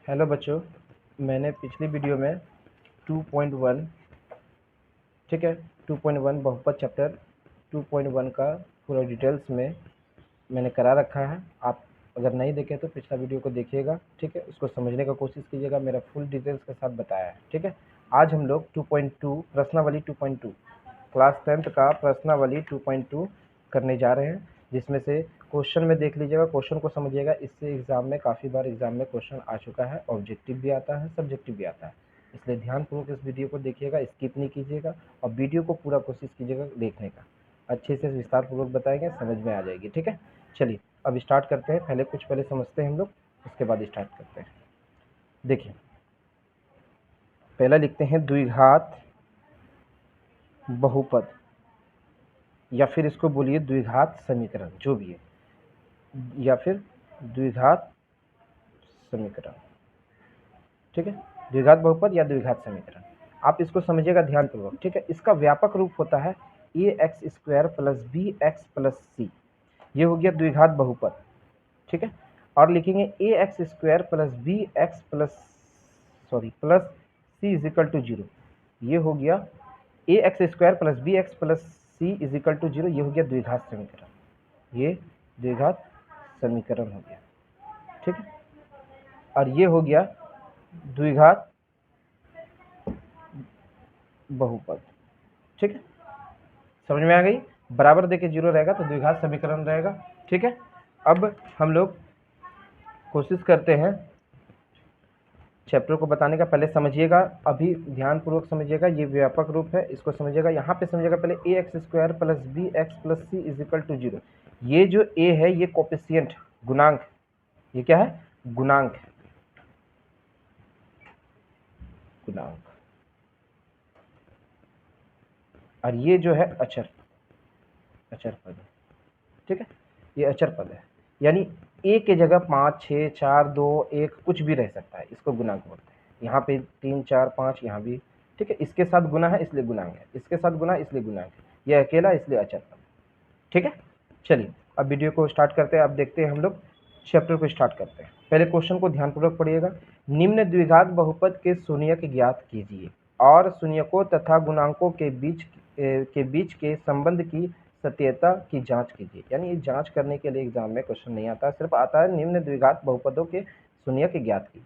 Hello बच्चों, मैंने पिछली वीडियो में 2.1 ठीक है 2.1 बहुपद चैप्टर 2.1 का पूरा डिटेल्स में मैंने करा रखा है। आप अगर नहीं देखें तो पिछला वीडियो को देखिएगा, ठीक है, उसको समझने का कोशिश कीजिएगा। मेरा फुल डिटेल्स के साथ बताया है, ठीक है। आज हम लोग 2.2 प्रश्नावली 2.2 क्लास 10th का प्रश्नावली 2.2 करने जा रहे हैं, जिसमें से क्वेश्चन में देख लीजिएगा, क्वेश्चन को समझिएगा। इससे एग्जाम में काफ़ी बार एग्जाम में क्वेश्चन आ चुका है, ऑब्जेक्टिव भी आता है, सब्जेक्टिव भी आता है। इसलिए ध्यानपूर्वक इस वीडियो को देखिएगा, स्किप नहीं कीजिएगा और वीडियो को पूरा कोशिश कीजिएगा देखने का। अच्छे से विस्तार पूर्वक बताएंगे, समझ में आ जाएगी, ठीक है। चलिए अब स्टार्ट करते हैं। पहले समझते हैं हम लोग, उसके बाद स्टार्ट करते हैं। देखिए, पहला लिखते हैं द्विघात बहुपद, या फिर इसको बोलिए द्विघात समीकरण, जो भी है, या फिर द्विघात समीकरण, ठीक है। द्विघात बहुपद या द्विघात समीकरण, आप इसको समझिएगा ध्यानपूर्वक, ठीक है। इसका व्यापक रूप होता है ax² plus bx plus c। ये हो गया द्विघात बहुपद, ठीक है। और लिखेंगे ax² plus bx plus c is equal to 0। ये हो गया ax² plus bx plus c is equal to 0। ये हो गया द्विघात समीकरण, ये द्विघात समीकरण हो गया, ठीक है। और ये हो गया द्विघात बहुपद, ठीक है। समझ में आ गई? बराबर देके 0 रहेगा तो द्विघात समीकरण रहेगा, ठीक है। अब हम लोग कोशिश करते हैं चैप्टर को बताने का। पहले समझिएगा, अभी ध्यानपूर्वक समझिएगा, ये व्यापक रूप है, इसको समझिएगा। यहाँ पे समझिएगा पहले ax² plus bx plus c is equal to 0। ये जो a है ये कोफिशिएंट गुणांक, ये क्या है? गुणांक, गुणांक। और ये जो है अचर, अचर पद है, ठीक है। ये अचर पद है, यानी a के जगह 5, 6, 4, 2, 1 कुछ भी रह सकता है, इसको गुणांक बोलते हैं। यहाँ पे 3, 4, 5 यहाँ भी, ठीक है। इसके साथ गुना है इसलिए गुणांक है, इसके साथ गुना इसलिए गुणांक है, ये अकेला इसलिए अचर पद, ठीक है। चलिए अब वीडियो को स्टार्ट करते हैं। अब देखते हैं हम लोग चैप्टर को स्टार्ट करते हैं। पहले क्वेश्चन को ध्यानपूर्वक पढ़िएगा। निम्न द्विघात बहुपद के शून्यक ज्ञात कीजिए और शून्यकों तथा गुणांकों के बीच के संबंध की सत्यता की जांच कीजिए। यानी ये जांच करने के लिए एग्जाम में क्वेश्चन नहीं आता, सिर्फ आता है निम्न द्विघात बहुपदों के शून्यक ज्ञात कीजिए,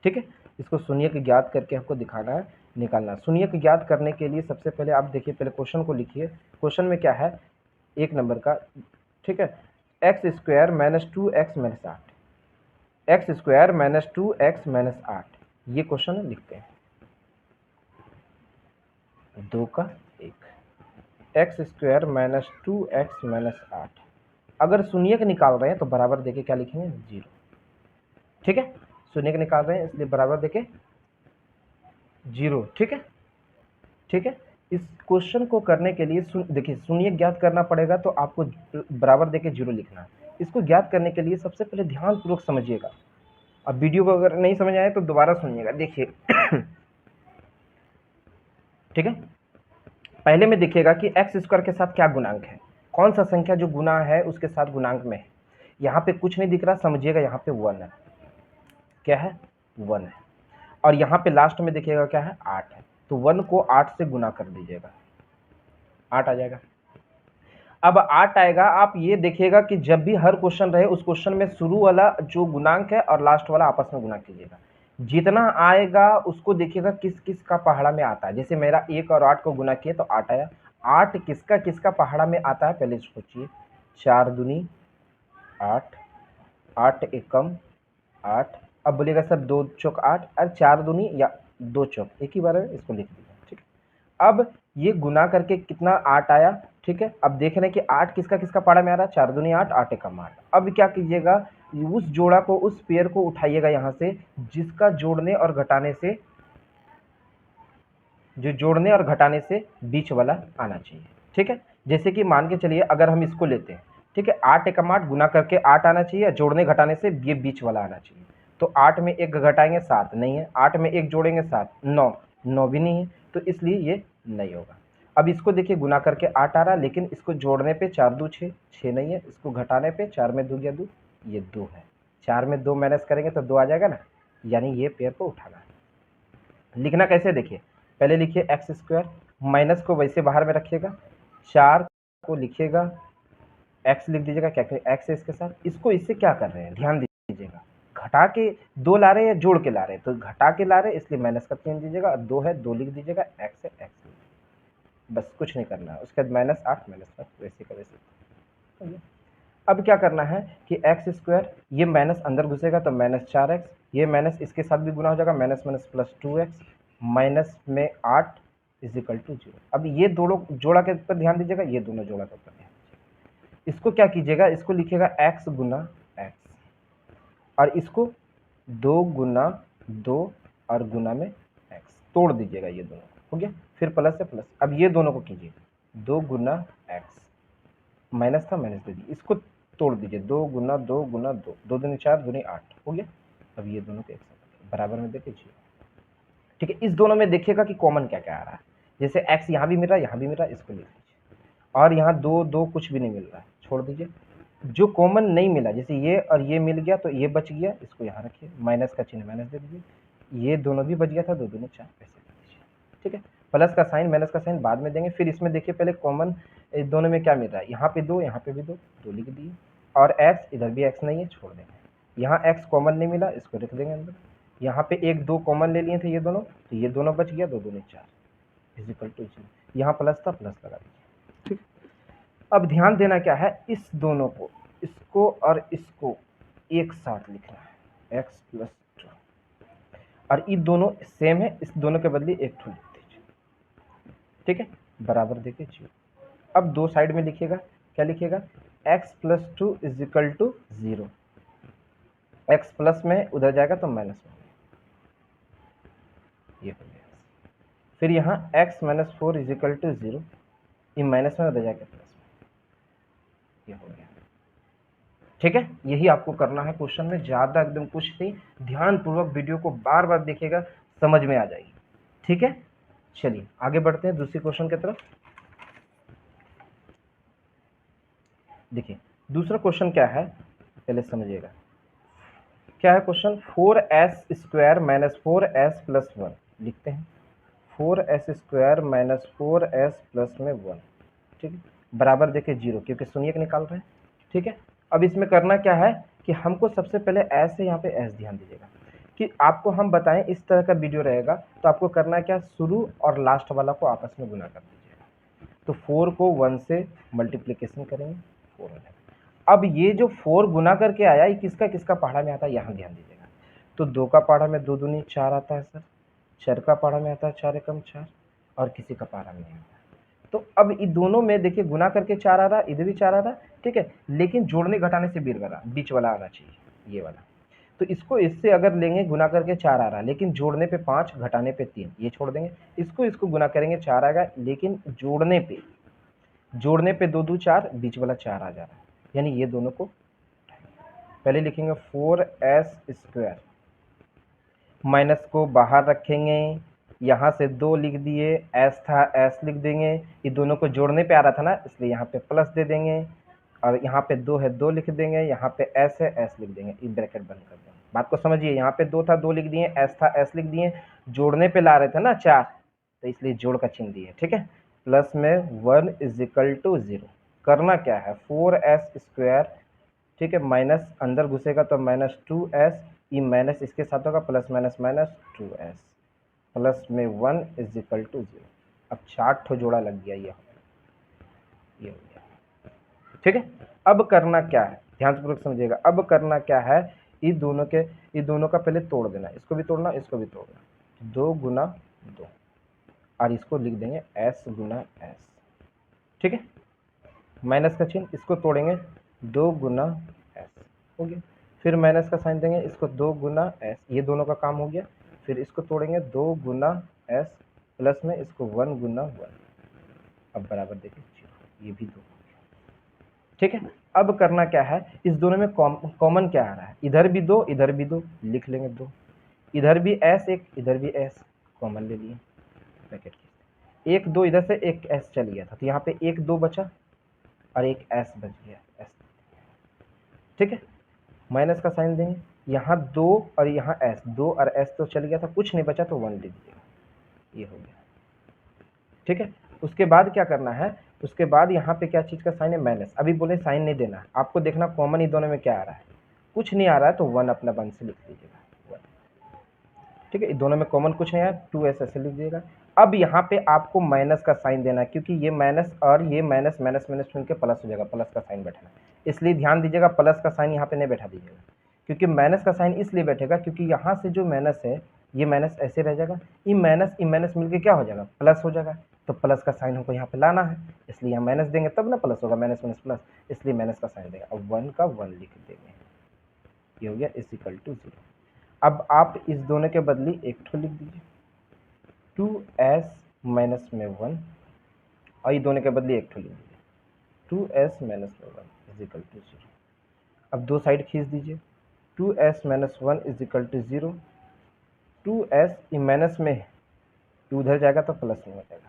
ठीक है। इसको शून्यक ज्ञात करके हमको दिखाना है, निकालना। शून्यक ज्ञात करने के लिए सबसे पहले आप देखिए, पहले क्वेश्चन को लिखिए। क्वेश्चन में क्या है? 1 नंबर का, ठीक है, x² minus 2x minus 8, x² minus 2x minus 8, ये क्वेश्चन लिखते हैं। 2 का 1, x² माइनस 2x माइनस 8। अगर शून्यक निकाल रहे हैं तो बराबर देके क्या लिखेंगे? 0, ठीक है। शून्यक निकाल रहे हैं इसलिए बराबर देके 0, ठीक है, ठीक है। इस क्वेश्चन को करने के लिए देखिए, शून्यक ज्ञात करना पड़ेगा तो आपको बराबर देके 0 लिखना है। इसको ज्ञात करने के लिए सबसे पहले ध्यानपूर्वक समझिएगा। अब वीडियो को अगर नहीं समझ आए तो दोबारा सुनिएगा, देखिए ठीक है। पहले में देखिएगा कि x² के साथ क्या गुणांक है, कौन सा संख्या जो गुना है उसके साथ गुणांक में है। यहाँ पे कुछ नहीं दिख रहा, समझिएगा, यहाँ पे 1 है। क्या है? 1 है। और यहाँ पे लास्ट में देखिएगा क्या है? 8 है। तो 1 को 8 से गुना कर दीजिएगा, 8 आ जाएगा। अब 8 आएगा, आप ये देखिएगा कि जब भी हर क्वेश्चन रहे उस क्वेश्चन में शुरू वाला जो गुणांक है और लास्ट वाला आपस में गुना कीजिएगा। जितना आएगा उसको देखिएगा किस किस का पहाड़ा में आता है। जैसे मेरा 1 और 8 को गुना किए तो 8 आया। 8 किसका किसका पहाड़ा में आता है पहले सोचिए। 4 दूनी 8, 8 एकम 8। अब बोलिएगा सर 2 चौक 8, और 4 दूनी या 2 चौक, एक ही बार है, इसको लिख दीजिए, ठीक है। अब ये गुना करके कितना? 8 आया, ठीक है। अब देख रहे हैं कि 8 किसका किसका पहाड़ा में आ रहा है? 4 दूनी 8, 8 एकम 8। अब क्या कीजिएगा? उस जोड़ा को, उस पेयर को उठाइएगा यहाँ से जिसका जोड़ने और घटाने से, जो जोड़ने और घटाने से बीच वाला आना चाहिए, ठीक है। जैसे कि मान के चलिए अगर हम इसको लेते हैं, ठीक है, 8 एकम 8 गुना करके 8 आना चाहिए, जोड़ने घटाने से ये बीच वाला आना चाहिए। तो 8 में 1 घटाएंगे 7, नहीं है। 8 में 1 जोड़ेंगे 7, 9, 9 भी नहीं है, तो इसलिए ये नहीं होगा। अब इसको देखिए, गुना करके 8 आ रहा है, लेकिन इसको जोड़ने पे 4 2 6, 6 नहीं है। इसको घटाने पे 4 में 2 गया 2, ये 2 है। 4 में 2 माइनस करेंगे तो 2 आ जाएगा ना, यानी ये पेयर को उठाना है। लिखना कैसे देखिए, पहले लिखिए एक्स स्क्वायर, माइनस को वैसे बाहर में रखिएगा, 4 को लिखिएगा, एक्स लिख दीजिएगा, क्या एक्स है इसके साथ, इसको इससे क्या कर रहे हैं ध्यान दीजिएगा, घटा के 2 ला रहे हैं या जोड़ के ला रहे हैं, तो घटा के ला रहे हैं इसलिए माइनस का चिन्ह दीजिएगा, 2 है 2 लिख दीजिएगा, एक्स है एक्स, बस कुछ नहीं करना है। उसके बाद -8 -5 वैसे का वैसे। अब क्या करना है कि एक्स स्क्वायर, ये माइनस अंदर घुसेगा तो -4x, ये माइनस इसके साथ भी गुना हो जाएगा, minus minus plus 2x, minus में 8 इजिकल टू 0। अब ये दोनों जोड़ा के ऊपर ध्यान दीजिएगा, ये दोनों जोड़ा के ऊपर ध्यान दीजिएगा। इसको क्या कीजिएगा, इसको लिखिएगा x गुना x, और इसको 2 गुना 2 और गुना में x, तोड़ दीजिएगा ये दोनों, हो गया। फिर प्लस से प्लस, अब ये दोनों को कीजिए 2 गुना x, माइनस था माइनस दे दीजिए, इसको तोड़ दीजिए 2 गुना 2 गुना 2, 2 दूनी 4 दूनी 8, हो गया। अब ये दोनों के एक साथ बराबर में देखिए, ठीक है। इस दोनों में देखिएगा कि कॉमन क्या क्या आ रहा है, जैसे x यहाँ भी मिल रहा है यहाँ भी मिल रहा है, इसको लिख लीजिए, और यहाँ 2 2 कुछ भी नहीं मिल रहा है, छोड़ दीजिए। जो कॉमन नहीं मिला, जैसे ये और ये मिल गया तो ये बच गया, इसको यहाँ रखिए, माइनस का चिन्ह माइनस दे दीजिए, ये दोनों भी बच गया था, 2 दूनी 4 ऐसे कर दीजिए, ठीक है। प्लस का साइन माइनस का साइन बाद में देंगे। फिर इसमें देखिए पहले कॉमन दोनों में क्या मिल रहा है, यहाँ पे 2 यहाँ पे भी 2, 2 लिख दिए, और x इधर भी x नहीं है, छोड़ देंगे। यहाँ x कॉमन नहीं मिला, इसको रख देंगे अंदर। यहाँ पे 1 2 कॉमन ले लिए थे ये दोनों, तो ये दोनों बच गया, 2 दूनी 4 इजिकल टू 0। यहाँ प्लस था, प्लस लगा दीजिए, ठीक। अब ध्यान देना क्या है, इस दोनों को, इसको और इसको एक साथ लिखना है, x प्लस 2, और ये दोनों सेम है, इस दोनों के बदले एक ठो लिख दीजिए, ठीक है, बराबर देखिए 0। अब दो साइड में लिखिएगा, क्या लिखिएगा, x plus 2 is equal to 0, x plus में उधर जाएगा तो माइनस में, ये हो गया। फिर यहाँ x माइनस 4 इजिकल टू 0, ये माइनस में उधर जाएगा प्लस में, ये हो गया, ठीक है। यही आपको करना है क्वेश्चन में, ज़्यादा एकदम कुछ नहीं, ध्यानपूर्वक वीडियो को बार बार देखिएगा, समझ में आ जाएगी, ठीक है। चलिए आगे बढ़ते हैं दूसरे क्वेश्चन की तरफ। देखिए दूसरा क्वेश्चन क्या है, पहले समझिएगा क्या है question. 4s square minus 4s plus 1 लिखते हैं, 4s square minus 4s plus में 1, ठीक है, बराबर देखिए 0, क्योंकि शून्य निकाल रहे हैं, ठीक है। अब इसमें करना क्या है कि हमको सबसे पहले s है, यहाँ पे s ध्यान दीजिएगा कि आपको हम बताएं इस तरह का वीडियो रहेगा, तो आपको करना क्या, शुरू और लास्ट वाला को आपस में गुना कर दीजिएगा। तो 4 को 1 से मल्टीप्लिकेशन करेंगे, 4 हो जाएगा। अब ये जो 4 गुना करके आया, ये किसका किसका पहाड़ा में आता है, यहाँ ध्यान दीजिएगा। तो 2 का पहाड़ा में 2 दूनी 4 आता है सर, 4 का पहाड़ा में आता है 4 एकम 4, और किसी का पहाड़ा में नहीं आता है। तो अब इन दोनों में देखिए गुना करके 4 आ रहा, इधर भी 4 आ रहा, ठीक है, लेकिन जोड़ने घटाने से बीच वाला आना चाहिए, ये वाला। तो इसको इससे अगर लेंगे, गुना करके 4 आ रहा, लेकिन जोड़ने पे 5, घटाने पे 3, ये छोड़ देंगे। इसको गुना करेंगे 4 आएगा, लेकिन जोड़ने पे 2 2 4, बीच वाला 4 आ जा रहा है, यानी ये दोनों को पहले लिखेंगे 4s स्क्वायर, माइनस को बाहर रखेंगे, यहाँ से 2 लिख दिए, s था s लिख देंगे, ये दोनों को जोड़ने पे आ रहा था ना, इसलिए यहाँ पे प्लस दे देंगे, और यहाँ पे 2 है 2 लिख देंगे, यहाँ पे s है s लिख देंगे, ये ब्रैकेट बंद कर देंगे। बात को समझिए, यहाँ पे 2 था 2 लिख दिए, s था s लिख दिए, जोड़ने पे ला रहे थे ना 4, तो इसलिए जोड़ का चिन्ह दिए, ठीक है। प्लस में 1 इजिकल टू 0, करना क्या है, 4s स्क्वायर, ठीक है, माइनस अंदर घुसेगा तो माइनस 2s, ये माइनस इसके साथ होगा, plus minus minus 2s, plus में 1 इजिकल टू 0। अब 4 ठो जोड़ा लग गया, ये हो गया, ठीक है। अब करना क्या है, ध्यानपूर्वक समझिएगा, अब करना क्या है, ये दोनों का पहले तोड़ देना, इसको भी तोड़ना इसको भी तोड़ना, 2 गुना 2, और इसको लिख देंगे s गुना s, ठीक है, माइनस का चिन्ह, इसको तोड़ेंगे 2 गुना s, हो गया। फिर माइनस का साइन देंगे, इसको 2 गुना s, ये दोनों का काम हो गया। फिर इसको तोड़ेंगे 2 गुना s, प्लस में इसको 1 गुना 1, अब बराबर देखिए 0, ये भी 2 हो गया, ठीक है। अब करना क्या है, इस दोनों में कॉमन क्या आ रहा है, इधर भी 2 इधर भी 2, लिख लेंगे 2, इधर भी s एक इधर भी s, कॉमन ले लिए, ब्रैकेट की 1 2 इधर से एक s चल गया था, तो यहाँ पे 1 2 बचा और एक s बच गया, s, ठीक है। माइनस का साइन देंगे, यहाँ 2 और यहाँ s, 2 और s तो चल गया था, कुछ नहीं बचा तो 1 ले लीजिएगा, ये हो गया। ठीक है, उसके बाद क्या करना है, उसके बाद यहाँ पे क्या चीज़ का साइन है, माइनस। अभी बोले साइन नहीं देना, आपको देखना कॉमन इन दोनों में क्या आ रहा है, कुछ नहीं आ रहा है तो 1 अपना 1 से लिख लीजिएगा 1। ठीक है, दोनों में कॉमन कुछ नहीं आया, 2s ऐसे लिख दीजिएगा। अब यहाँ पे आपको माइनस का साइन देना है, क्योंकि ये माइनस और ये माइनस माइनस माइनस मिलकर प्लस हो जाएगा, प्लस का साइन बैठना है, इसलिए ध्यान दीजिएगा प्लस का साइन यहाँ पे नहीं बैठा दीजिएगा, क्योंकि माइनस का साइन इसलिए बैठेगा क्योंकि यहाँ से जो माइनस है ये माइनस ऐसे रह जाएगा, ई माइनस मिलकर क्या हो जाएगा, प्लस हो जाएगा, तो प्लस का साइन हमको यहाँ पे लाना है, इसलिए यहाँ माइनस देंगे तब ना प्लस होगा, माइनस माइनस प्लस, इसलिए माइनस का साइन देगा। अब 1 का 1 लिख देंगे, ये हो गया इज इक्वल टू 0। अब आप इस दोनों के बदली एक ठो लिख दीजिए, 2s माइनस में 1, और ये दोनों के बदले एक ठो लिख दीजिए, 2s माइनस में 1 इज इक्वल टू 0। अब दो साइड खींच दीजिए, 2s minus 1 is equal to 0, 2s minus में 2 उधर जाएगा तो प्लस में हो जाएगा,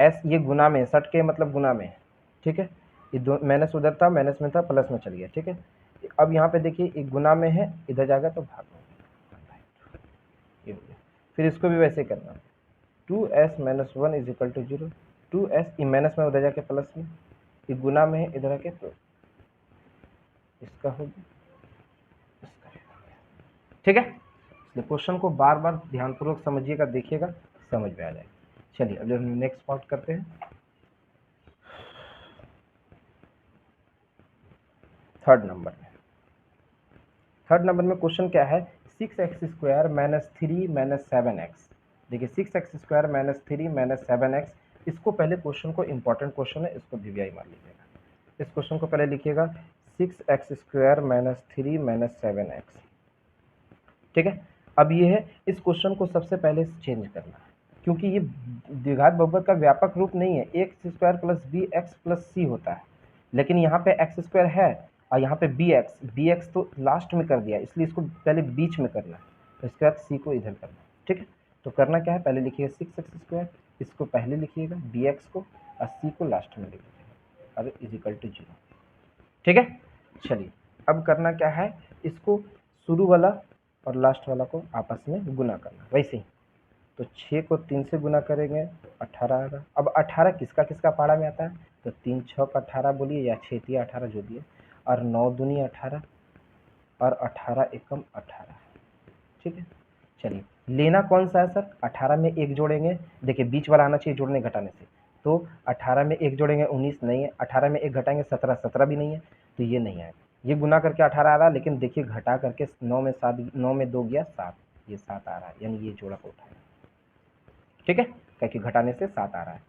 s ये गुना में, सट के मतलब गुना में है। ठीक है, ये दो माइनस उधर था, माइनस में था, प्लस में चल गया। ठीक है, अब यहाँ पे देखिए एक गुना में है, इधर जाएगा तो भाग में, ये हो गया। फिर इसको भी वैसे करना, 2s minus 1 is equal to 0, 2s minus में उधर जाके प्लस में, ये गुना में है, इधर आके प्लस, इसका हो गया, इसका हो गया। ठीक है, इसलिए क्वेश्चन को बार बार ध्यानपूर्वक समझिएगा, देखिएगा, समझ में आ जाएगा। चलिए अब हम नेक्स्ट पार्ट करते हैं, थर्ड नंबर में क्वेश्चन क्या है, 6x² माइनस 3 माइनस 7x। देखिए 6x² माइनस 3 माइनस 7x, इसको पहले क्वेश्चन को, इंपॉर्टेंट क्वेश्चन है, इसको वीवीआई मार लीजिएगा। इस क्वेश्चन को पहले लिखिएगा 6x² माइनस 3 माइनस 7x। ठीक है, अब ये है, इस क्वेश्चन को सबसे पहले चेंज करना है, क्योंकि ये द्विघात बहुपद का व्यापक रूप नहीं है, x² plus b x plus c होता है, लेकिन यहाँ पे x² है और यहाँ पे bx तो लास्ट में कर दिया, इसलिए इसको पहले बीच में करना है, तो इसके बाद c को इधर करना है। ठीक है, तो करना क्या है, पहले लिखिएगा 6x², इसको पहले लिखिएगा, bx को, और c को लास्ट में लिखिएगा, अब इज इक्वल टू 0। ठीक है, चलिए अब करना क्या है, इसको शुरू वाला और लास्ट वाला को आपस में गुना करना, वैसे ही। तो 6 को 3 से गुना करेंगे, 18 आएगा। अब 18 किसका किसका पारा में आता है, तो 3 6 का 18 बोलिए, या 6 3 18 जो भी है, और 9 दूनी 18, और 18 एकम 18। ठीक है, चलिए लेना कौन सा है सर, 18 में एक जोड़ेंगे, देखिए बीच वाला आना चाहिए जोड़ने घटाने से, तो 18 में एक जोड़ेंगे 19 नहीं है, 18 में एक घटाएंगे 17, 17 भी नहीं है, तो ये नहीं आएगा। ये गुना करके 18 आ रहा है, लेकिन देखिए घटा करके 9 में 7, 9 में 2 गया 7, ये 7 आ रहा है, यानी ये जोड़ा को उठाएगा। ठीक है, क्योंकि घटाने से 7 आ रहा है,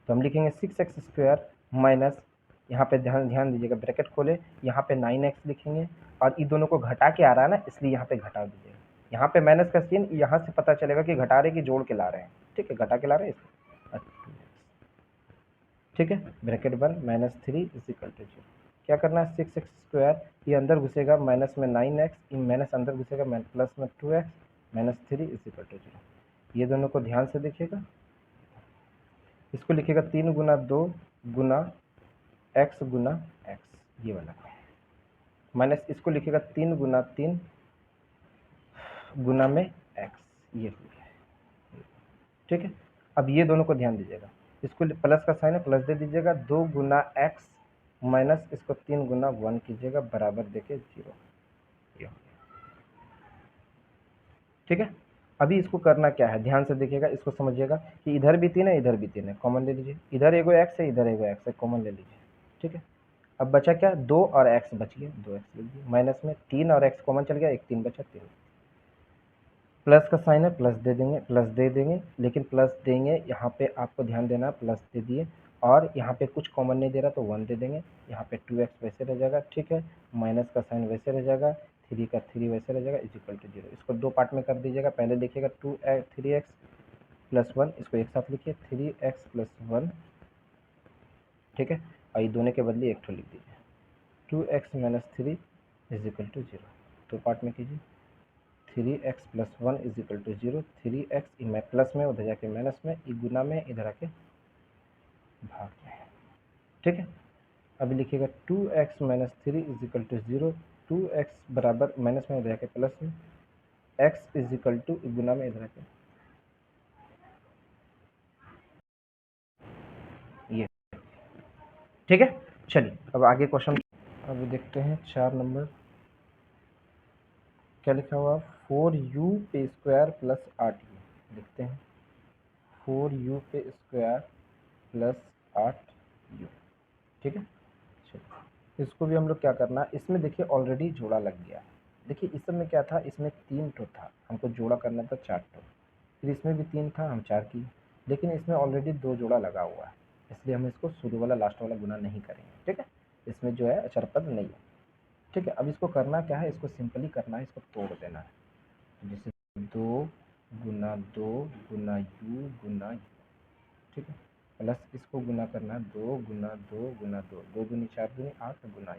तो हम लिखेंगे 6x² माइनस, यहाँ पे ध्यान दीजिएगा, ब्रैकेट खोले, यहाँ पे 9x लिखेंगे, और इन दोनों को घटा के आ रहा है ना, इसलिए यहाँ पे घटा दीजिएगा, यहाँ पे माइनस का सीन, यहाँ से पता चलेगा कि घटा रहे कि जोड़ के ला रहे हैं। ठीक है, घटा के ला रहे हैं इसको, ठीक है, ब्रैकेट बंद, -3 इज इक्वल टू 0। क्या करना है, 6x², ये अंदर घुसेगा, माइनस में 9x, माइनस अंदर घुसेगा, प्लस में 2x, -3 इज इक्वल टू 0। ये दोनों को ध्यान से देखिएगा, इसको लिखिएगा 3 गुना 2 गुना x गुना x, ये वाला, माइनस इसको लिखिएगा 3 गुना 3 गुना में x, ये हो गया। ठीक है, अब ये दोनों को ध्यान दीजिएगा, इसको प्लस का साइन है, प्लस दे दीजिएगा, 2 गुना x माइनस इसको 3 गुना 1 कीजिएगा, बराबर देके 0, ये हो गया। ठीक है, अभी इसको करना क्या है, ध्यान से देखिएगा, इसको समझिएगा कि इधर भी 3 है, इधर भी 3 है, कॉमन ले लीजिए, इधर एगो x है, इधर एगो x है, कॉमन ले लीजिए। ठीक है, अब बचा क्या, 2 और x बच गया, 2x लिख दिए, माइनस में 3 और x कॉमन चल गया, एक 3 बचा, 3, प्लस का साइन है, प्लस दे देंगे, प्लस दे देंगे, लेकिन प्लस देंगे यहाँ पे आपको ध्यान देना, प्लस दे दिए, और यहाँ पे कुछ कॉमन नहीं दे रहा तो 1 दे देंगे, यहाँ पे 2x वैसे रह जाएगा। ठीक है, माइनस का साइन वैसे रह जाएगा, 3 का 3 वैसे रह जाएगा, इज इक्वल टू 0। इसको दो पार्ट में कर दीजिएगा, पहले देखिएगा 3x प्लस 1, इसको एक साथ लिखिए, 3x प्लस 1। ठीक है, और ये दोनों के बदले एक ठो लिख दीजिए, 2x minus 3 is equal to 0। दो पार्ट में कीजिए, 3x plus 1 is equal to 0, 3x में प्लस में, उधर जाके माइनस में, गुना में, इधर आके भाग में। ठीक है, अभी लिखिएगा 2x minus 3 is equal to 0, 2x बराबर माइनस में इधर के प्लस में, x इज इक्वल टू गुना में इधर के ये, ठीक है। चलिए अब आगे क्वेश्चन अब देखते हैं 4 नंबर क्या लिखा हुआ, 4u पे स्क्वायर प्लस 8u लिखते हैं, 4u पे स्क्वायर प्लस 8u, ठीक है। चलिए इसको भी हम लोग क्या करना, इसमें देखिए ऑलरेडी जोड़ा लग गया है। देखिए इस सब में क्या था, इसमें 3 ठो था, हमको जोड़ा करना था 4 ठो, फिर इसमें भी 3 था, हम 4 किए, लेकिन इसमें ऑलरेडी 2 जोड़ा लगा हुआ है, इसलिए हम इसको शुरू वाला लास्ट वाला गुना नहीं करेंगे, ठीक है। इसमें जो है अचर पद नहीं है, ठीक है। अब इसको करना क्या है, इसको सिंपली करना है, इसको तोड़ देना है, जैसे 2 गुना 2 गुना u गुना u, ठीक है, प्लस इसको गुना करना है 2 गुना 2 गुना 2, 2 दूनी 4 दूनी 8 गुना u।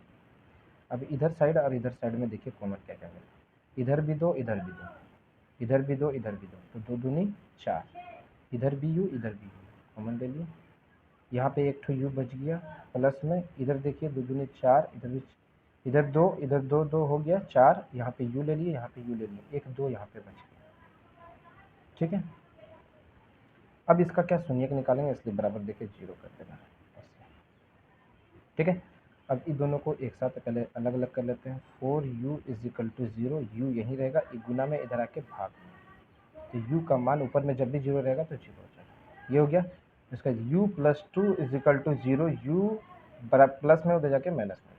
अब इधर साइड और इधर साइड में देखिए कॉमन क्या क्या मिला, इधर भी 2 इधर भी 2, इधर भी 2 इधर भी 2, तो 2 दूनी 4, इधर भी u इधर भी u, कॉमन ले लिए, यहाँ पे एक ठो u बच गया, प्लस में इधर देखिए 2 दूनी 4, इधर भी इधर 2 इधर 2 2 हो गया 4, यहाँ पे u ले लिए, यहाँ पे u ले लिए, एक 2 यहाँ पे बच गया, ठीक है। अब इसका क्या शून्य निकालेंगे, इसलिए बराबर देके 0 कर देना है, ठीक है। अब इन दोनों को एक साथ पहले अलग अलग कर लेते हैं, 4u is equal to 0, u यहीं रहेगा, गुना में इधर आके भाग में, तो u का मान ऊपर में जब भी 0 रहेगा तो 0 हो जाएगा, ये हो गया। इसका u plus 2 is equal to 0, u बराबर प्लस में उधर जाके माइनस में,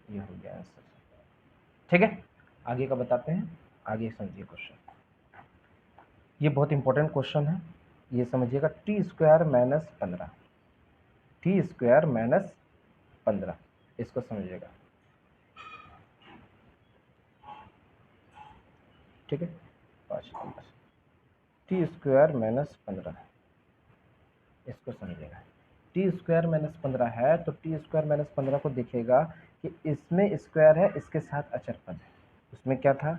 ये हो गया आंसर, ठीक है। आगे का बताते हैं, आगे समझिए क्वेश्चन, ये बहुत इंपॉर्टेंट क्वेश्चन है, ये समझिएगा, T square minus 15, T square minus 15, इसको समझिएगा, ठीक है। 5 नंबर टी स्क्वायर माइनस 15, इसको समझिएगा, टी स्क्वायर माइनस 15 है, तो टी स्क्वायर माइनस 15 को देखिएगा कि इसमें स्क्वायर है, इसके साथ अचर पद है, उसमें क्या था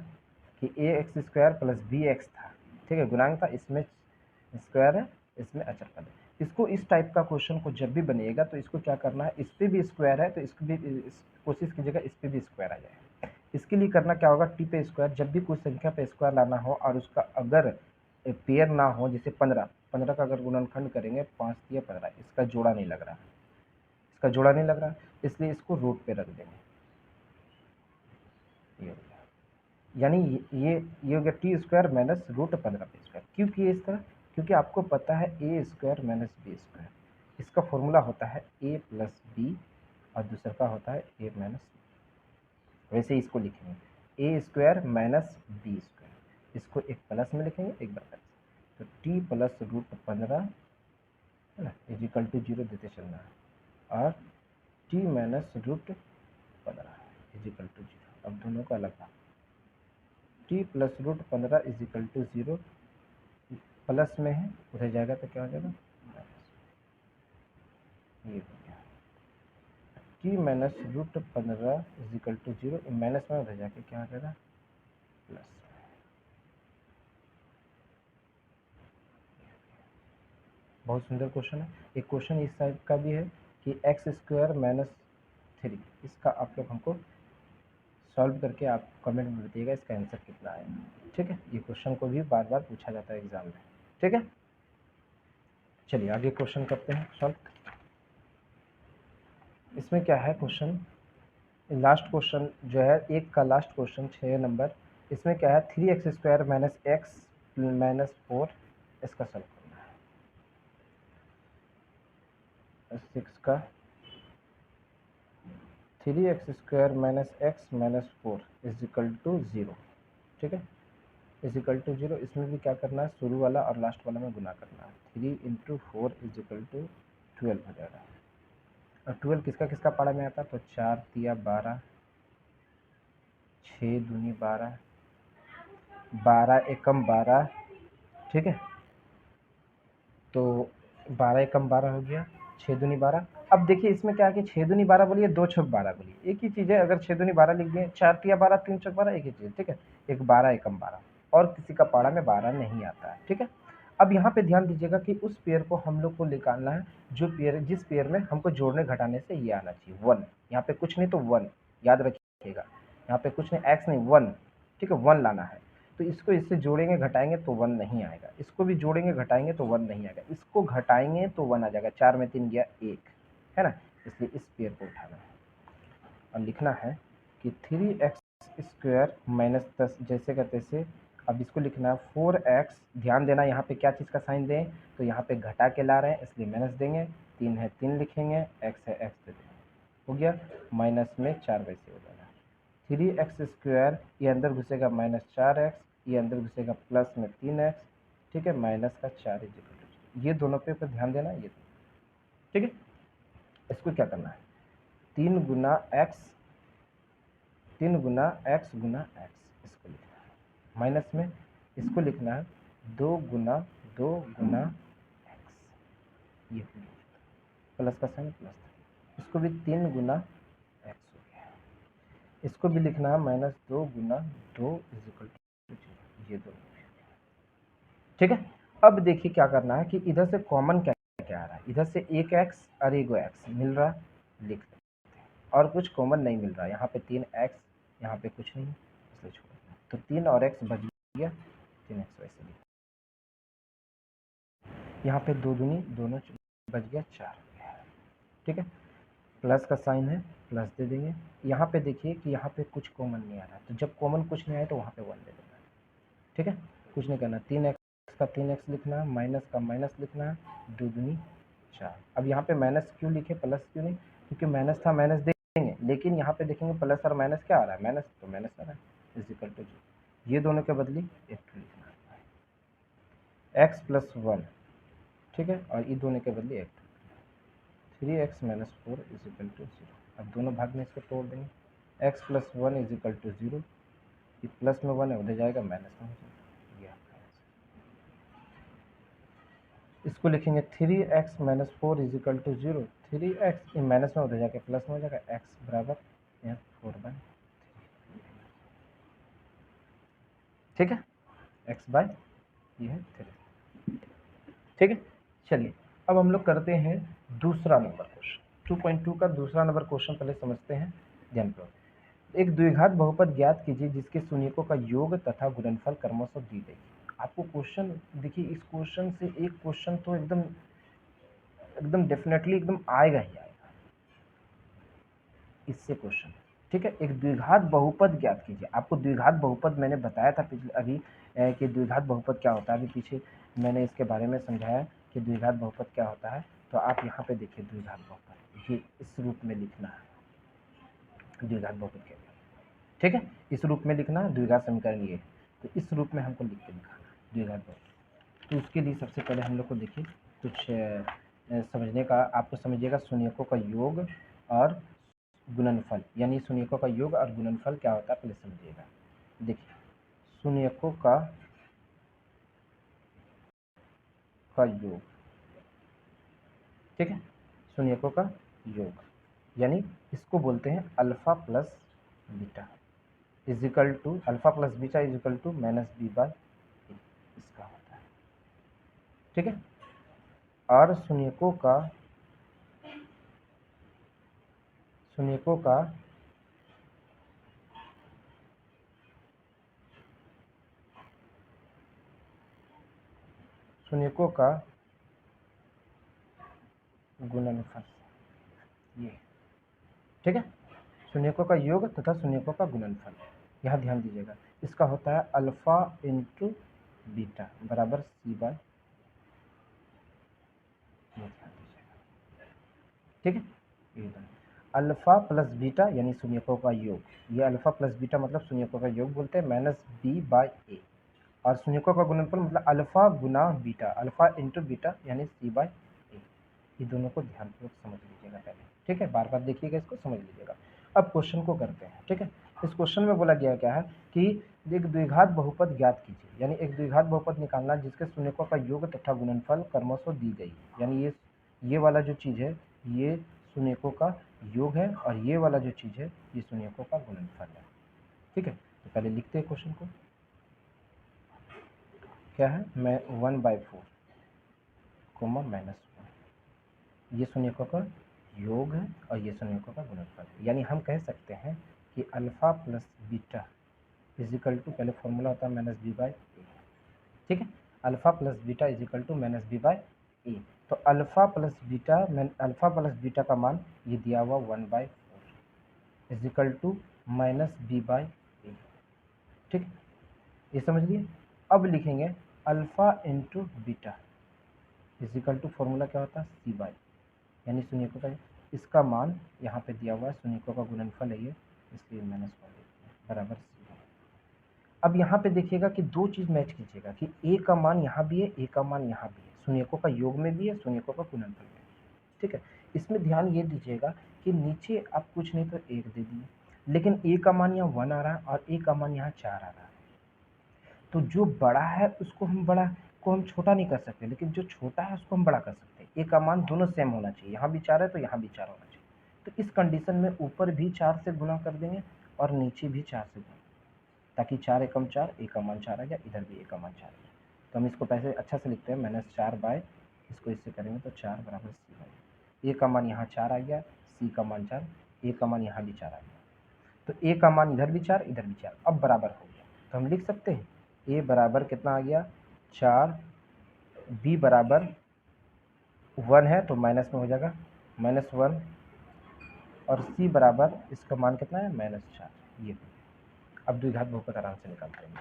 कि a x square plus b x था, ठीक है, गुणांक था, इसमें स्क्वायर है, इसमें अचर पद है। इसको इस टाइप का क्वेश्चन को जब भी बनेगा तो इसको क्या करना है, इस पर भी स्क्वायर है तो इसको भी कोशिश कीजिएगा इस पर भी स्क्वायर आ जाए। इसके लिए करना क्या होगा, टी पे स्क्वायर, जब भी कोई संख्या पे स्क्वायर लाना हो और उसका अगर पेयर ना हो, जैसे 15 का अगर गुणनखंड करेंगे 5 या 15, इसका जोड़ा नहीं लग रहा, इसका जोड़ा नहीं लग रहा, इसलिए इसको रूट पे रख देंगे, ये हो गया, यानी ये हो गया टी स्क्वायर माइनस रूट 15 पे स्क्वायर। क्यों किए इस तरह, क्योंकि आपको पता है ए स्क्वायर माइनस बी स्क्वायर, इसका फॉर्मूला होता है ए प्लस बी और दूसरा का होता है ए माइनस, वैसे ही इसको लिखेंगे ए स्क्वायर माइनस बी स्क्वायर, इसको एक प्लस में लिखेंगे एक बराबर, तो टी प्लस रूट 15 है ना इज इक्वल टू 0 देते चलना है, और t minus root 15 is equal to 0, अब दोनों का अलग, t plus root 15 is equal to 0, plus में है उधर जाएगा तो क्या हो जाएगा, ये हो गया, t minus root 15 is equal to 0, minus में उधर जाके क्या हो जाएगा प्लस। बहुत सुंदर क्वेश्चन है। एक क्वेश्चन इस टाइप का भी है कि एक्स स्क्वायर माइनस 3, इसका आप लोग हमको सॉल्व करके आप कमेंट में बताइएगा इसका आंसर कितना है, ठीक है। ये क्वेश्चन को भी बार बार पूछा जाता है एग्जाम में, ठीक है। चलिए आगे क्वेश्चन करते हैं सॉल्व। इसमें क्या है क्वेश्चन, लास्ट क्वेश्चन जो है एक का लास्ट क्वेश्चन 6 नंबर, इसमें क्या है 3x square minus x minus 4, इसका सॉल्व करना है। 6 का 3x square minus x minus 4 is equal to 0, ठीक है, इज इक्वल टू 0, इसमें भी क्या करना है, शुरू वाला और लास्ट वाला में गुना करना है, 3 इंटू 4 इज इक्वल टू 12 हो जाएगा, और 12 किसका किसका पारा में आता है, तो 4 तिया 12, 6 दूनी 12, 12 एकम 12, ठीक है, तो 12 एकम 12 हो गया, 6 दूनी 12। अब देखिए इसमें क्या है कि 6 दूनी 12 बोलिए, 2 छक 12 बोलिए, एक ही चीज़ है, अगर 6 दूनी 12 लिख दिए, 4 तिया 12, 3 छक 12, एक ही चीज़, ठीक है, एक 12 एकम 12, और किसी का पारा में 12 नहीं आता है, ठीक है। अब यहाँ पे ध्यान दीजिएगा कि उस पेयर को हम लोग को निकालना है जो पेयर, जिस पेयर में हमको जोड़ने घटाने से ये आना चाहिए 1, यहाँ पे कुछ नहीं तो 1, याद रखिए। देखिएगा, यहाँ पे कुछ नहीं, x नहीं 1, ठीक है 1 लाना है। तो इसको इससे जोड़ेंगे घटाएंगे तो 1 नहीं आएगा, इसको भी जोड़ेंगे घटाएंगे तो 1 नहीं आएगा, इसको घटाएंगे तो 1 आ जाएगा। 4 में 3 गया 1, है ना, इसलिए इस पेयर को उठाना है और लिखना है कि 3x² माइनस 10 जैसे का तैसे। अब इसको लिखना है 4x, ध्यान देना यहाँ पे क्या चीज़ का साइन दें, तो यहाँ पे घटा के ला रहे हैं इसलिए माइनस देंगे, 3 है 3 लिखेंगे, x है x दे देंगे, हो गया माइनस में 4 वैसे हो जाएगा। 3x², ये अंदर घुसेगा -4x, ये अंदर घुसेगा प्लस में 3x, ठीक है, माइनस का 4 इक्वल, ये दोनों पे ध्यान देना, ये ठीक है। इसको क्या करना है, 3 गुना x, 3 गुना x गुना x, इसको लिखना है माइनस में, इसको लिखना है 2 गुना 2 गुना x, ये प्लस का साइन प्लस, इसको भी 3 गुना x हो गया, इसको भी लिखना है -2 गुना 2 इक्वल टू 0, ये दो, ठीक है। अब देखिए क्या करना है कि इधर से कॉमन क्या क्या आ रहा है, इधर से एक x और एक x मिल रहा है, लिख लेते हैं, और कुछ कॉमन नहीं मिल रहा है, यहाँ पे 3x, यहाँ पे कुछ नहीं इसलिए छोड़ दें, तो 3 और x बच गया, 3x वैसे लिख, यहाँ पे 2 दूनी दोनों बच गया 4, ठीक है, प्लस का साइन है प्लस दे देंगे। यहाँ पे देखिए कि यहाँ पे कुछ कॉमन नहीं आ रहा, तो जब कॉमन कुछ नहीं आए तो वहाँ पे 1 दे देना है, ठीक है, कुछ नहीं करना, 3x का 3x लिखना है, माइनस का माइनस लिखना है, 2 दूनी 4। अब यहाँ पे माइनस क्यों लिखे, प्लस क्यों नहीं, क्योंकि माइनस था माइनस देंगे, लेकिन यहाँ पे देखेंगे प्लस और माइनस क्या आ रहा है, माइनस, तो माइनस आ रहा है, इक्वल टू 0, ये दोनों के बदले एक लिखना है, x + 1, ठीक है, और ये दोनों के बदले एक, 3x - 4 = 0। अब दोनों भाग में इसको तोड़ देंगे, x + 1 = 0, ये प्लस में 1 है उधर जाएगा माइनस में हो जाएगा, ये आपका आंसर। इसको लिखेंगे 3x - 4 = 0, 3x ये माइनस में उधर जाके प्लस में हो जाएगा, x बराबर यहाँ 4/3, ठीक है, x/, ये है 3, ठीक है। चलिए अब हम लोग करते हैं दूसरा नंबर क्वेश्चन, 2.2 का दूसरा नंबर क्वेश्चन पहले समझते हैं, ध्यान करो। एक द्विघात बहुपद ज्ञात कीजिए जिसके शून्यकों का योग तथा गुणनफल क्रमशः दी गई। आपको क्वेश्चन देखिए, इस क्वेश्चन से एक क्वेश्चन तो एकदम एकदम डेफिनेटली एकदम आएगा ही आएगा इससे क्वेश्चन, ठीक है। एक द्विघात बहुपद ज्ञात कीजिए, आपको द्विघात बहुपद मैंने बताया था पिछले अभी कि द्विघात बहुपद क्या होता है, अभी पीछे मैंने इसके बारे में समझाया कि द्विघात बहुपद क्या होता है। तो आप यहाँ पे देखिए द्विघात बहुपद, ये इस रूप में लिखना है द्विघात बहुपद क्या, ठीक है, इस रूप में लिखना द्विघात समीकरण ये, तो इस रूप में हमको लिख के दिखाना द्विघात बहुपद। तो उसके लिए सबसे पहले हम लोग को देखिए कुछ समझने का, आपको समझिएगा शून्यकों का योग और गुणनफल, यानी शून्यकों का योग और गुणनफल क्या होता है पहले समझिएगा। देखिए शून्यकों का योग, ठीक है, शून्यकों का योग यानी इसको बोलते हैं alpha plus beta is equal to, alpha plus beta is equal to -b/a, इसका होता है, ठीक है। और शून्यकों का शून्यकों का शून्यकों का गुणनफल, ये, ठीक है, शून्यकों का योग तथा शून्यकों का गुणनफल, यहाँ ध्यान दीजिएगा, इसका होता है अल्फा इंटू बीटा बराबर c/, ठीक है, ये अल्फा प्लस बीटा यानी शून्यकों का योग, ये अल्फा प्लस बीटा मतलब शून्यकों का योग बोलते हैं -b/a, और शून्यकों का गुणनफल मतलब अल्फा गुना बीटा, अल्फा इंटू बीटा यानी c/a, ये दोनों को ध्यानपूर्वक समझ लीजिएगा पहले, ठीक है, बार बार देखिएगा इसको, समझ लीजिएगा। अब क्वेश्चन को करते हैं, ठीक है। इस क्वेश्चन में बोला गया क्या है कि एक द्विघात बहुपद ज्ञात कीजिए, यानी एक द्विघात बहुपद निकालना जिसके शून्यकों का योग तथा गुणनफल क्रमशः दी गई, यानी ये वाला जो चीज़ है ये शून्यकों का योग है और ये वाला जो चीज़ है ये शून्यकों का गुणनफल है, ठीक है। तो पहले लिखते हैं क्वेश्चन को, क्या है, मैं 1/4 -1, ये शून्यकों का योग है और ये शून्यकों का गुणनफल है, यानी हम कह सकते हैं कि alpha plus beta is equal to, पहले फॉर्मूला होता है माइनस बी बाई ए, ठीक है। Alpha plus beta is equal to minus b by a. तो अल्फ़ा प्लस बीटा का मान ये दिया हुआ 1/4 is equal to minus b by a, ठीक, ये समझ लिए। अब लिखेंगे alpha into beta is equal to, formula क्या होता है सी बाई, यानी शून्यकों का, इसका मान यहाँ पे दिया हुआ है, शून्यकों का गुणनफल है ये, इसलिए -1 बराबर सी। अब यहाँ पे देखिएगा कि दो चीज़ मैच कीजिएगा कि ए का मान यहाँ भी है, ए का मान यहाँ भी है, शून्यकों का योग में भी है, शून्यकों का गुणनफल में, ठीक है। इसमें ध्यान ये दीजिएगा कि नीचे आप कुछ नहीं तो 1 दे दिए, लेकिन ए का मान यहाँ 1 आ रहा है और ए का मान यहाँ 4 आ रहा है। तो जो बड़ा है उसको हम छोटा नहीं कर सकते, लेकिन जो छोटा है उसको हम बड़ा कर सकते हैं। ए का मान दोनों सेम होना चाहिए, यहाँ भी 4 है तो यहाँ भी 4 होना चाहिए। तो इस कंडीशन में ऊपर भी 4 से गुणा कर देंगे और नीचे भी 4 से गुणा, ताकि 4 एकम 4, ए का मान 4 आ गया, इधर भी ए का मान 4 आ गया। तो हम इसको पैसे अच्छा से लिखते हैं, -4 बाय, इसको इससे करेंगे तो 4 बराबर सी बाई, ए का मान यहाँ 4 आ गया, सी का मान 4, ए का मान यहाँ भी 4 आ गया, तो ए का मान इधर भी 4, इधर भी 4, अब बराबर हो गया। तो हम लिख सकते हैं ए बराबर कितना आ गया 4, बी बराबर 1 है तो माइनस में हो जाएगा -1, और सी बराबर इसका मान कितना है -4, ये। अब द्विघात बहुपद आराम से निकाल पाएंगे।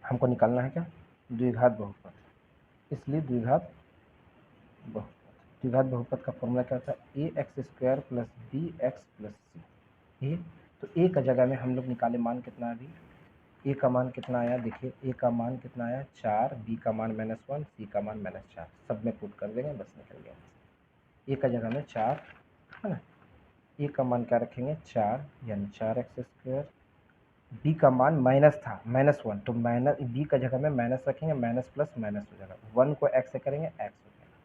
हमको निकालना है क्या द्विघात बहुपद, इसलिए द्विघात बहुपद का फॉर्मूला क्या होता है a x square plus b x plus c. A तो ए का जगह में हम लोग निकाले मान कितना, अभी ए का मान कितना आया, देखिए ए का मान कितना आया 4, बी का मान -1, सी का मान -4, सब में पुट कर देंगे, बस निकल गया। ए का जगह में 4 है ना, ए का मान क्या रखेंगे 4, यानी 4x², बी का मान माइनस था -1, तो माइनस बी का जगह में माइनस रखेंगे, माइनस प्लस माइनस हो जाएगा, 1 को x से करेंगे x हो जाएगा,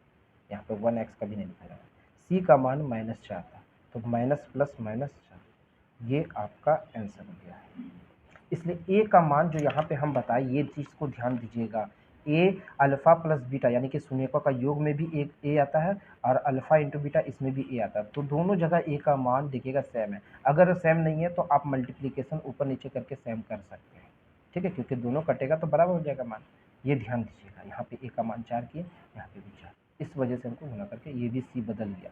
यहाँ पे 1x का भी नहीं लिखा जाएगा। सी का मान -4 था, तो माइनस प्लस -4, ये आपका आंसर हो गया है। इसलिए ए का मान जो यहाँ पे हम बताए, ये चीज़ को ध्यान दीजिएगा, ए अल्फ़ा प्लस बीटा यानी कि शून्यकों का योग में भी एक ए आता है और अल्फ़ा इंटू बीटा इसमें भी ए आता है, तो दोनों जगह ए का मान देखिएगा सेम है। अगर सेम नहीं है तो आप मल्टीप्लिकेशन ऊपर नीचे करके सेम कर सकते हैं, ठीक है, क्योंकि दोनों कटेगा तो बराबर हो जाएगा मान। ये ध्यान दीजिएगा, यहाँ पे ए का मान 4 किए, यहाँ पे भी 4, इस वजह से हमको गुना करके ये भी सी बदल दिया,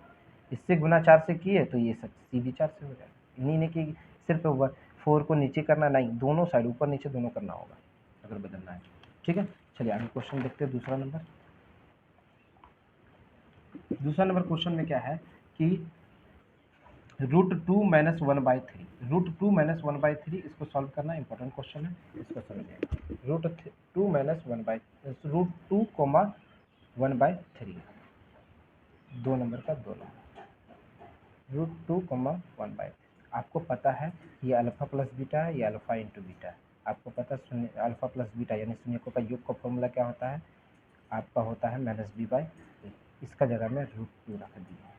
इससे गुना 4 से किए तो ये सब सी भी 4 से हो जाएगा। इन्हीं ने कि सिर्फ 4 को नीचे करना नहीं, दोनों साइड ऊपर नीचे दोनों करना होगा अगर बदलना है, ठीक है। चलिए आगे क्वेश्चन देखते हैं। दूसरा नंबर क्वेश्चन में क्या है कि √2 - 1/3, √2 - 1/3 इसको सॉल्व करना इंपॉर्टेंट क्वेश्चन है, इसको समझिएगा। √2 - 1/3, √2, 1/3, 2 नंबर का 2 नंबर, √2, 1/3। आपको पता है ये अल्फ़ा प्लस बीटा है, ये अल्फ़ा इंटू बीटा है। आपको पता है शून्य अल्फ़ा प्लस बीटा यानी शून्यकों का योग का फॉर्मूला क्या होता है, आपका होता है -b/a। इसका जगह में √2 रख दिया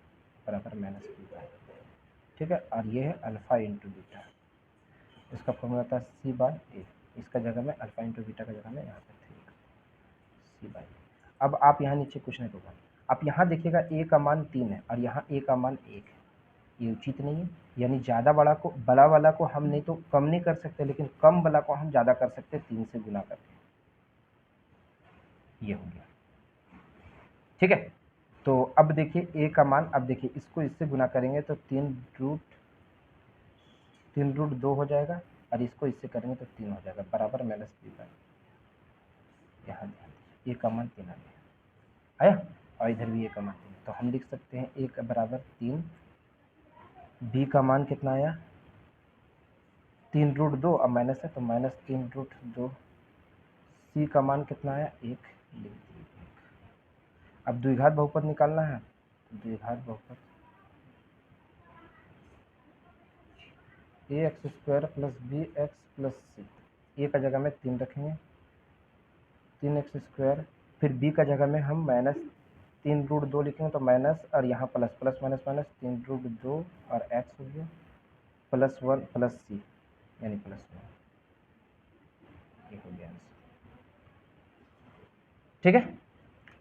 बराबर -b/a, ठीक है। और ये है अल्फ़ा इंटू बीटा, इसका फॉर्मूला था c/a, इसका जगह में अल्फ़ा इंटू बीटा का जगह में यहाँ पे 3 c/a। अब आप यहाँ नीचे कुछ नहीं होगा, आप यहाँ देखिएगा a का मान 3 है और यहाँ a का मान 1 है, ये उचित नहीं है, यानी ज़्यादा बड़ा वाला को हम नहीं तो कम नहीं कर सकते, लेकिन कम वाला को हम ज़्यादा कर सकते हैं 3 से गुना करके, ये हो गया, ठीक है। तो अब देखिए ए का मान, अब देखिए इसको इससे गुना करेंगे तो 3√2 हो जाएगा और इसको इससे करेंगे तो 3 हो जाएगा बराबर -b/, यहाँ ध्यान दीजिए ए का मान 3 आ गया आया, और इधर भी ए का मान 3, तो हम लिख सकते हैं ए का बराबर 3, बी का मान कितना आया 3√2 और माइनस है तो -3√2, सी का मान कितना आया 1, लिख दिए। अब द्विघात बहुपद निकालना है, तो द्विघात बहुपद ax² plus bx plus c, a का जगह में 3 रखेंगे, 3x², फिर b का जगह में हम -3√2 लिखेंगे तो माइनस और यहाँ प्लस, प्लस माइनस माइनस 3√2 और x हो गया +1 प्लस सी यानी +1, ये हो गया आंसर, ठीक है।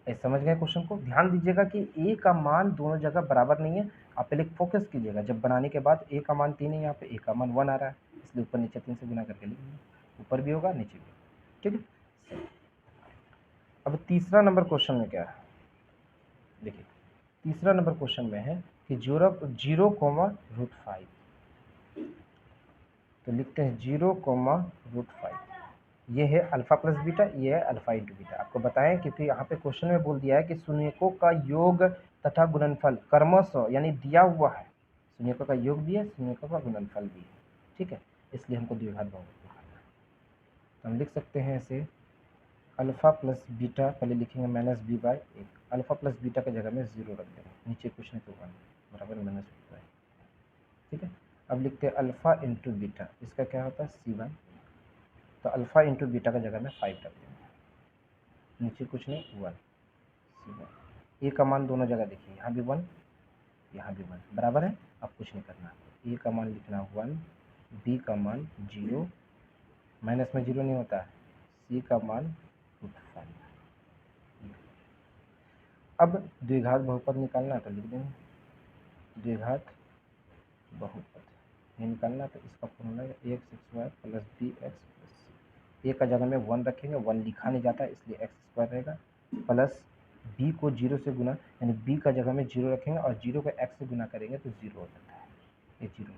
समझ गए क्वेश्चन को? ध्यान दीजिएगा कि ए का मान दोनों जगह बराबर नहीं है। आप पहले फोकस कीजिएगा, जब बनाने के बाद ए का मान 3 है, यहाँ पे ए का मान 1 आ रहा है, इसलिए ऊपर नीचे 3 से गुना करके लिख देंगे, ऊपर भी होगा नीचे भी होगा। ठीक है, अब तीसरा नंबर क्वेश्चन में क्या है, देखिए तीसरा नंबर क्वेश्चन में है कि 0,5, तो लिखते हैं 0,5, ये है अल्फा प्लस बीटा, ये है अल्फा इंटू बीटा। आपको बताएं क्योंकि यहाँ पे क्वेश्चन में बोल दिया है कि शून्यकों का योग तथा गुणनफल क्रमशः यानी दिया हुआ है, शून्यकों का योग भी है, शून्यकों का गुणनफल भी है। ठीक है, इसलिए हमको द्विघात बहुपद निकालना है। तो हम लिख सकते हैं इसे अल्फा प्लस बीटा, पहले लिखेंगे माइनस बी बाई एक, अल्फा प्लस बीटा की जगह में 0 रख देंगे, नीचे कुछ नहीं तो 1 बराबर माइनस बी बाई। ठीक है, अब लिखते हैं अल्फा इंटू बीटा, इसका क्या होता है सी बाई, तो अल्फा इंटू बीटा की जगह में 5 रख देंगे, नीचे कुछ नहीं 1 सी बाई। ए का मान दोनों जगह देखिए, यहाँ भी 1 यहाँ भी 1 बराबर है, अब कुछ नहीं करना। ए का मान लिखना 1, बी का मान 0, माइनस में 0 नहीं होता है, सी का मान √5। अब द्विघात बहुपद निकालना है तो लिख देंगे द्विघात बहुपद, ये निकालना तो इसका फॉर्मूला है x square plus b x plus c. A का जगह में 1 रखेंगे, 1 लिखा नहीं जाता इसलिए एक्स स्क्वायर रहेगा, प्लस बी को 0 से गुना, यानी बी का जगह में 0 रखेंगे और 0 को एक्स से गुना करेंगे तो 0 हो जाता है, ये 0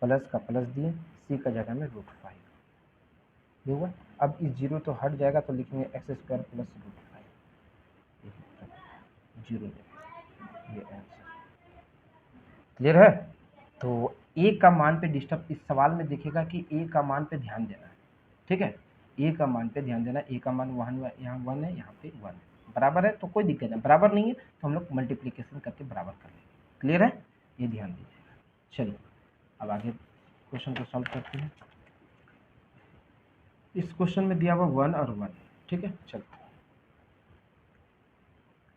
प्लस का प्लस दिए, सी का जगह में √5 ये हुआ। अब इस 0 तो हट जाएगा तो लिखेंगे एक्स स्क्वायर प्लस √5, 0 ये आंसर क्लियर है। तो ए का मान पे डिस्टर्ब, इस सवाल में देखिएगा कि ए का मान पे ध्यान देना है। ठीक है, ए का मान पे ध्यान देना, ए का मान वहाँ यहाँ 1 है, यहाँ पे 1 है, बराबर है तो कोई दिक्कत नहीं, बराबर नहीं है तो हम लोग मल्टीप्लीकेशन करके बराबर कर लेंगे। क्लियर है, ये ध्यान दीजिएगा। चलिए अब आगे क्वेश्चन को सॉल्व करते हैं। इस क्वेश्चन में दिया हुआ 1 और 1। ठीक है, चलो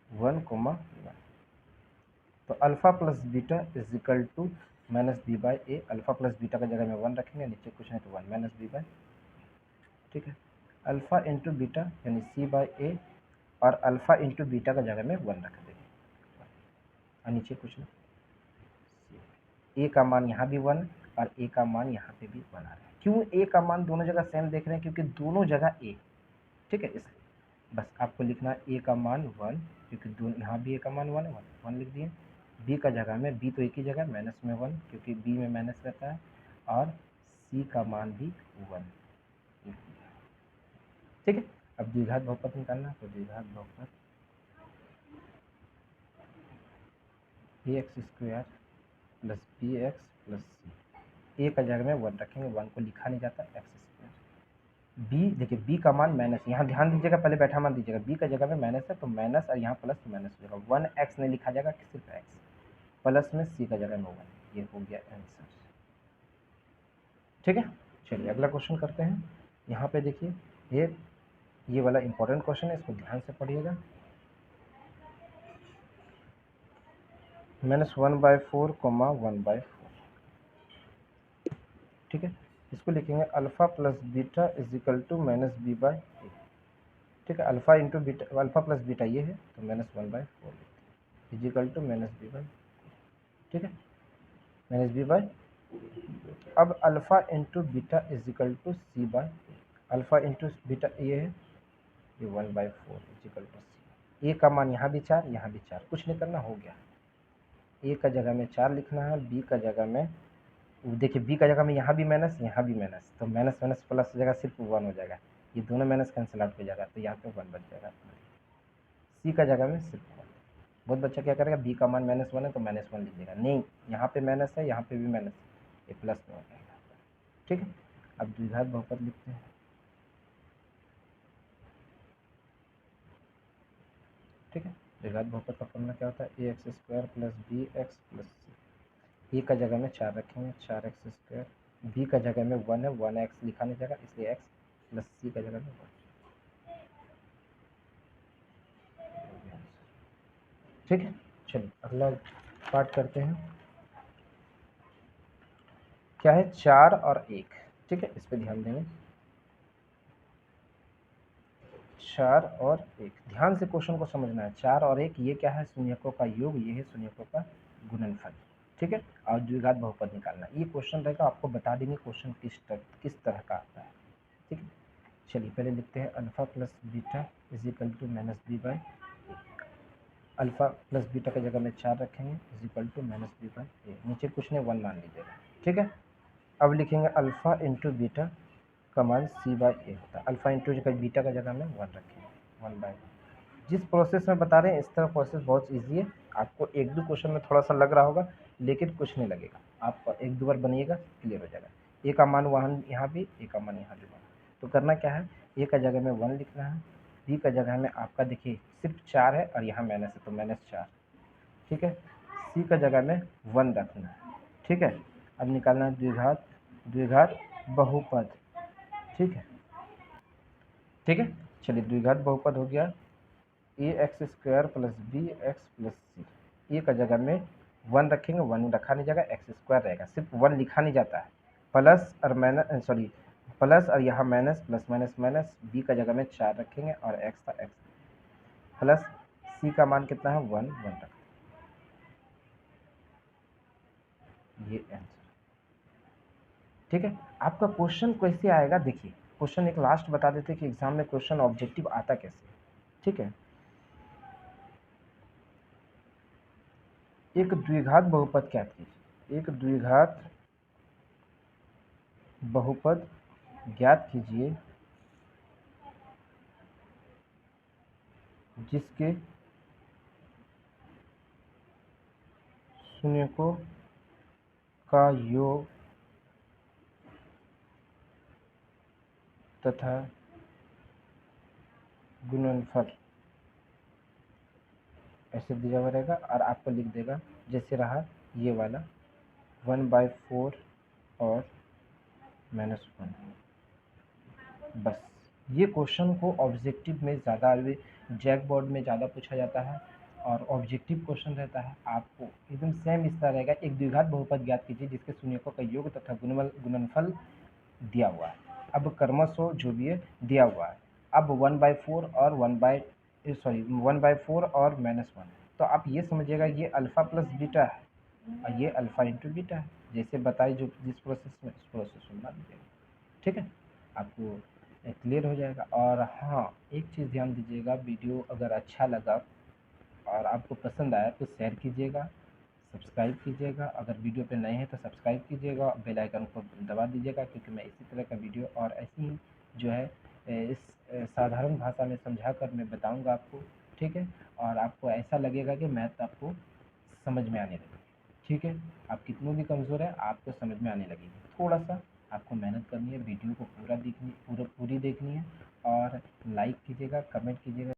1,1, तो alpha plus beta is equal to minus b by a, alpha plus beta का जगह में 1 रखेंगे, नीचे कुछ नहीं तो 1 माइनस बी बाई। ठीक है, अल्फा इंटू बीटा यानी सी बाई ए, और अल्फा इंटू बीटा का जगह में 1 रख देंगे और नीचे कुछ नहीं, ए का मान यहाँ भी 1 और ए का मान यहाँ पे भी 1 आ रहा है। क्यों ए का मान दोनों जगह सेम देख रहे हैं, क्योंकि दोनों जगह ए। ठीक है, इसलिए बस आपको लिखना है ए का मान 1, क्योंकि दोनों यहाँ भी ए का मान 1 है, 1 लिख दिए। बी का जगह में, बी तो एक ही जगह माइनस में 1, क्योंकि बी में माइनस रहता है, और सी का मान भी 1 लिख दिया। ठीक है, अब द्विघात बहुपद निकालना, तो द्विघात बहुपद a x square plus b x plus c, a का जगह में 1 रखेंगे, 1 को लिखा नहीं जाता, एक्स स्क्वायर। बी देखिए, बी का मान माइनस, यहाँ ध्यान दीजिएगा, पहले बैठा मान दीजिएगा, बी का जगह में माइनस है तो माइनस, और यहाँ प्लस तो माइनस हो जाएगा, 1x नहीं लिखा जाएगा, सिर्फ x, प्लस में सी का जगह में 1, ये हो गया आंसर। ठीक है, चलिए अगला क्वेश्चन करते हैं। यहाँ पे देखिए ये वाला इंपॉर्टेंट क्वेश्चन है, इसको ध्यान से पढ़िएगा। -1/4, 1/4। ठीक है, इसको लिखेंगे alpha plus beta is equal to minus b by a. ठीक है, alpha into beta, alpha plus beta ये है तो -1/4 is equal to minus b by. ठीक है, माइनस बी बाई, अब alpha into beta is equal to c by, alpha into beta ये है, ये 1/4 is equal to c. A का मान यहाँ भी 4, यहाँ भी 4, कुछ नहीं करना, हो गया। ए का जगह में 4 लिखना है, बी का जगह में, देखिए बी का जगह में यहाँ भी माइनस, यहाँ भी माइनस, तो माइनस माइनस प्लस जगह सिर्फ 1 हो जाएगा, ये दोनों माइनस कैंसिल आउट हो जाएगा, तो यहाँ पे 1 बच जाएगा। सी का जगह में सिर्फ 1। बहुत बच्चा क्या करेगा, बी का मान -1 है तो -1 लीजिएगा, नहीं यहाँ पे माइनस है, यहाँ पे भी माइनस है, ये प्लस में हो जाएगा। ठीक है, अब द्विघात बहुपद लिखते हैं। ठीक है, द्विघात बहुपद का फॉर्मूला क्या होता है, a x square plus b x plus c. A का जगह में 4 रखेंगे, 4x स्क्वायर, बी का जगह में 1 है, 1x लिखा नहीं जाएगा इसलिए x, प्लस सी का जगह में 1। ठीक है, चलिए अगला पार्ट करते हैं। क्या है, 4 और 1। ठीक है, इस पे ध्यान देंगे। 4 और 1। ध्यान से क्वेश्चन को समझना है। 4 और 1 ये क्या है? शून्यकों का योग, ये है शून्यकों का गुणनफल। ठीक है, और द्विघात बहुपद निकालना। ये क्वेश्चन रहेगा, आपको बता देंगे क्वेश्चन किस तरह का आता है। ठीक है, चलिए पहले लिखते हैं alpha plus beta is equal to minus b by. Alpha plus beta की जगह में 4 रखेंगे is equal to minus b by a. नीचे कुछ नहीं, 1 मान लीजिएगा। ठीक है, अब लिखेंगे अल्फा इंटू बीटा का मान सी बाई ए होता है। अल्फा इंटू बीटा का जगह में 1 रखेंगे, 1 बाई। जिस प्रोसेस में बता रहे हैं इस तरह प्रोसेस बहुत इजी है। आपको एक दो क्वेश्चन में थोड़ा सा लग रहा होगा, लेकिन कुछ नहीं लगेगा। आप एक दो बार बनिएगा, क्लियर हो जाएगा। ए का मान वहाँ यहाँ भी, ए का मान यहाँ भी 1। तो करना क्या है, ए का जगह में 1 लिखना है, बी का जगह में आपका देखिए सिर्फ 4 है और यहाँ माइनस है तो -4। ठीक है, सी का जगह में 1 रखना है। ठीक है, अब निकालना है द्विघात बहुपद। ठीक है, ठीक है, चलिए द्विघात बहुपद हो गया a x square plus b x plus c. A का जगह में 1 रखेंगे, 1 रखा नहीं जाएगा, एक्स स्क्वायर रहेगा, सिर्फ 1 लिखा नहीं जाता है। प्लस और माइनस, सॉरी प्लस और यहाँ minus, plus minus minus. B का जगह में 4 रखेंगे और एक्स था एक्स, प्लस सी का मान कितना है 1 रखेंगे। ये आंसर। ठीक है, आपका क्वेश्चन कैसे आएगा देखिए। क्वेश्चन एक लास्ट बता देते कि एग्जाम में क्वेश्चन ऑब्जेक्टिव आता कैसे। ठीक है, एक द्विघात बहुपद ज्ञात कीजिए। एक द्विघात बहुपद ज्ञात कीजिए जिसके शून्यकों का योग तथा गुणनफल ऐसे दिया हुआ रहेगा, और आपको लिख देगा जैसे रहा ये वाला 1/4 और -1। बस ये क्वेश्चन को ऑब्जेक्टिव में ज़्यादा, जैक बोर्ड में ज़्यादा पूछा जाता है और ऑब्जेक्टिव क्वेश्चन रहता है। आपको एकदम सेम इस तरह रहेगा, एक द्विघात बहुपद ज्ञात कीजिए जिसके शून्यकों का योग तथा गुणनफल दिया हुआ है। अब क्रमशः जो भी है दिया हुआ है। अब 1/4 और 1/4 और -1। तो आप ये समझिएगा ये अल्फ़ा प्लस बीटा है और ये अल्फ़ा इंटू बीटा है, जैसे बताई जो जिस प्रोसेस में, उस प्रोसेस में मान लीजिएगा। ठीक है, आपको क्लियर हो जाएगा। और हाँ, एक चीज़ ध्यान दीजिएगा, वीडियो अगर अच्छा लगा और आपको पसंद आया तो शेयर कीजिएगा, सब्सक्राइब कीजिएगा। अगर वीडियो पे नए हैं तो सब्सक्राइब कीजिएगा, बेल आइकन को दबा दीजिएगा, क्योंकि मैं इसी तरह का वीडियो और ऐसी ही जो है इस साधारण भाषा में समझा कर मैं बताऊंगा आपको। ठीक है, और आपको ऐसा लगेगा कि मैथ आपको समझ में आने लगी। ठीक है, आप कितने भी कमज़ोर हैं आपको समझ में आने लगेगी। थोड़ा सा आपको मेहनत करनी है, वीडियो को पूरी देखनी है, और लाइक कीजिएगा, कमेंट कीजिएगा।